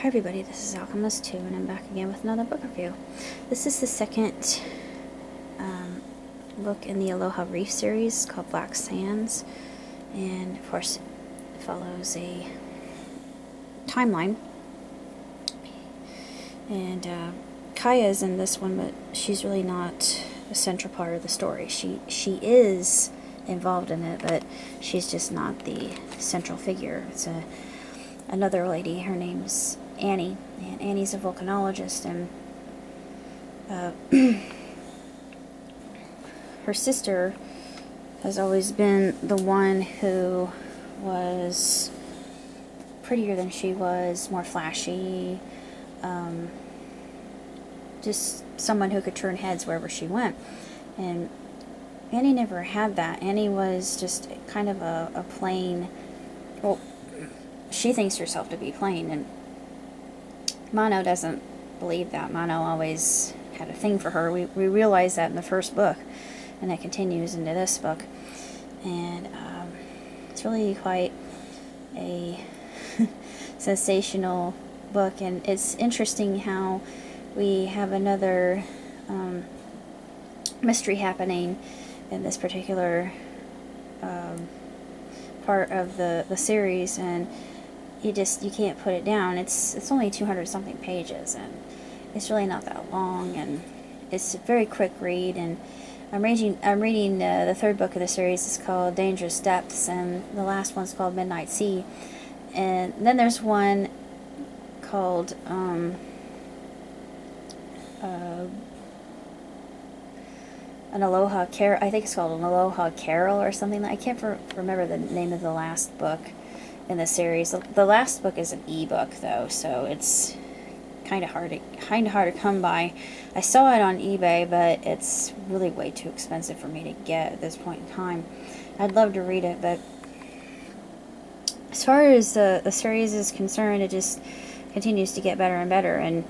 Hi everybody, this is Alchemist 2 and I'm back again with another book review. This is the second book in the Aloha Reef series called Black Sands, and of course it follows a timeline. And Kaya's in this one, but she's really not a central part of the story. She is involved in it, but she's just not the central figure. It's another lady. Her name's Annie, and Annie's a volcanologist, and her sister has always been the one who was prettier than she was, more flashy, just someone who could turn heads wherever she went. And Annie never had that. Annie was just kind of a plain, well, she thinks herself to be plain, and Mano doesn't believe that. Mano always had a thing for her. We realize that in the first book, and it continues into this book. And it's really quite a sensational book, and it's interesting how we have another mystery happening in this particular part of the series, and you can't put it down. It's only 200 something pages, and it's really not that long, and it's a very quick read. And I'm reading the third book of the series. It's called Dangerous Depths, and the last one's called Midnight Sea. And then there's one called an Aloha Carol. I think it's called an Aloha Carol or something. I can't remember the name of the last book in the series. The last book is an e-book though, so it's kind of hard to come by. I saw it on eBay, but it's really way too expensive for me to get at this point in time. I'd love to read it, but as far as the series is concerned, it just continues to get better and better, and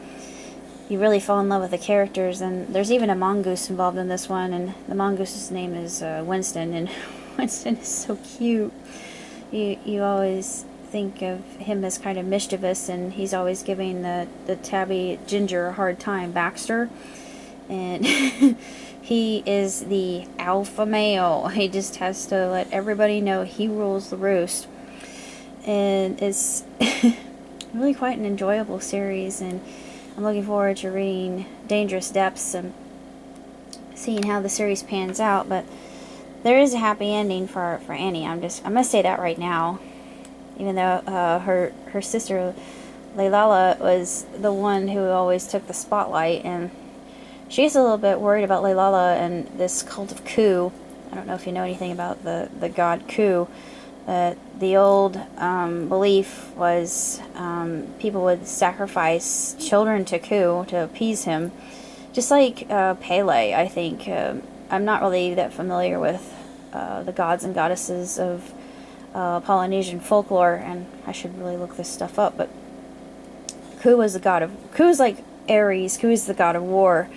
you really fall in love with the characters. And there's even a mongoose involved in this one, and the mongoose's name is Winston, and Winston is so cute. You always think of him as kind of mischievous, and he's always giving the tabby Ginger a hard time, Baxter, and he is the alpha male. He just has to let everybody know he rules the roost, and it's really quite an enjoyable series, and I'm looking forward to reading Dangerous Depths and seeing how the series pans out. But there is a happy ending for Annie. I'm gonna say that right now, even though her sister Leilala was the one who always took the spotlight, and she's a little bit worried about Leilala and this cult of Ku. I don't know if you know anything about the god Ku. The old belief was people would sacrifice children to Ku to appease him, just like Pele, I think. I'm not really that familiar with the gods and goddesses of Polynesian folklore, and I should really look this stuff up, but Ku is like Ares. Ku is the god of war.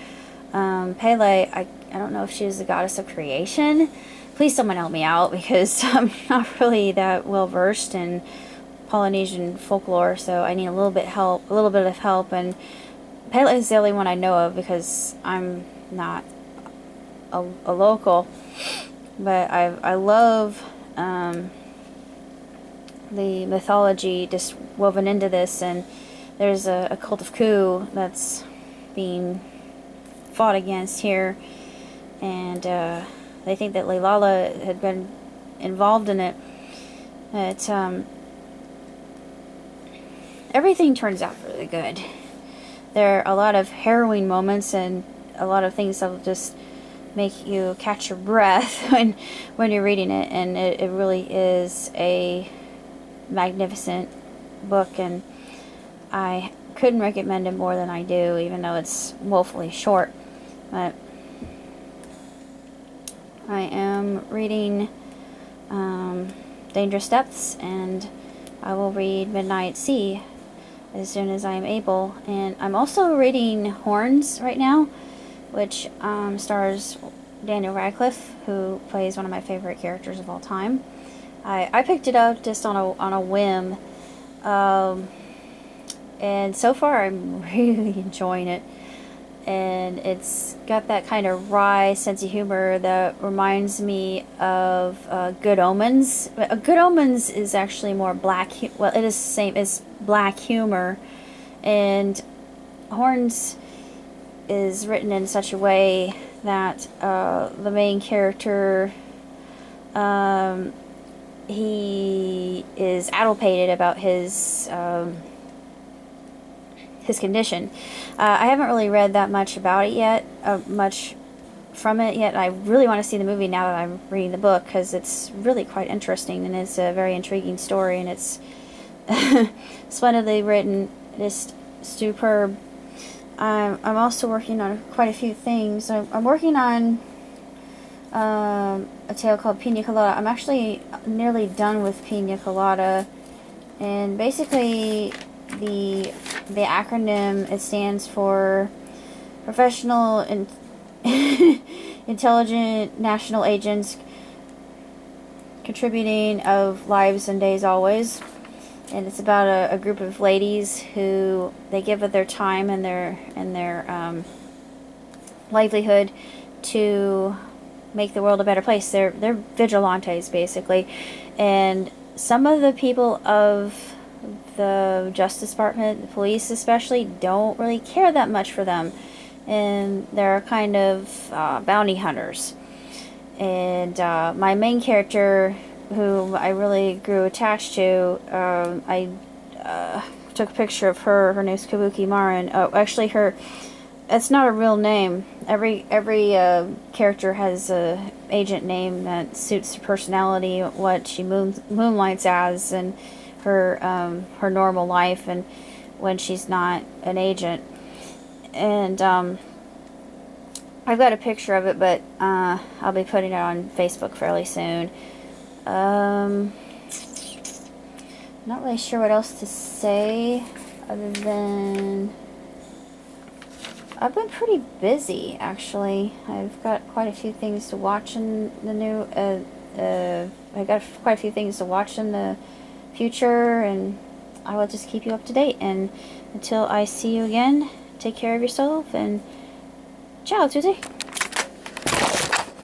Pele, I don't know if she is the goddess of creation. Please someone help me out, because I'm not really that well versed in Polynesian folklore, so I need a little bit of help. And Pele is the only one I know of, because I'm not a local, but I love the mythology just woven into this. And there's a cult of Ku that's being fought against here, and they think that Leilala had been involved in it. But everything turns out really good. There are a lot of harrowing moments, and a lot of things that will just make you catch your breath when you're reading it, and it really is a magnificent book, and I couldn't recommend it more than I do, even though it's woefully short. But I am reading Dangerous Depths, and I will read Midnight Sea as soon as I am able. And I'm also reading Horns right now, which stars Daniel Radcliffe, who plays one of my favorite characters of all time. I picked it up just on a whim. And so far, I'm really enjoying it. And it's got that kind of wry sense of humor that reminds me of Good Omens. Good Omens is actually more black. Well, it is the same as black humor, and Horns is written in such a way that the main character, he is addlepated about his condition. I haven't really read that much about it yet, much from it yet. I really want to see the movie now that I'm reading the book, because it's really quite interesting, and it's a very intriguing story, and it's splendidly written, just superb. I'm also working on quite a few things. I'm working on a tale called Pina Colada. I'm actually nearly done with Pina Colada, and basically the acronym, it stands for Professional and Intelligent National Agents Contributing of Lives and Days Always. And it's about a group of ladies who they give of their time and their livelihood to make the world a better place. They're vigilantes, basically, and some of the people of the Justice Department, the police especially, don't really care that much for them, and they're kind of bounty hunters. And my main character, who I really grew attached to, I took a picture of her. Her name's Kabuki Marin. Oh, actually, it's not a real name. Every character has a agent name that suits her personality, what she moonlights as, and her normal life, and when she's not an agent. And I've got a picture of it, but I'll be putting it on Facebook fairly soon. Not really sure what else to say other than I've been pretty busy, actually. I've got quite a few things to watch in the new I got quite a few things to watch in the future, and I will just keep you up to date. And until I see you again, take care of yourself, and ciao tutti.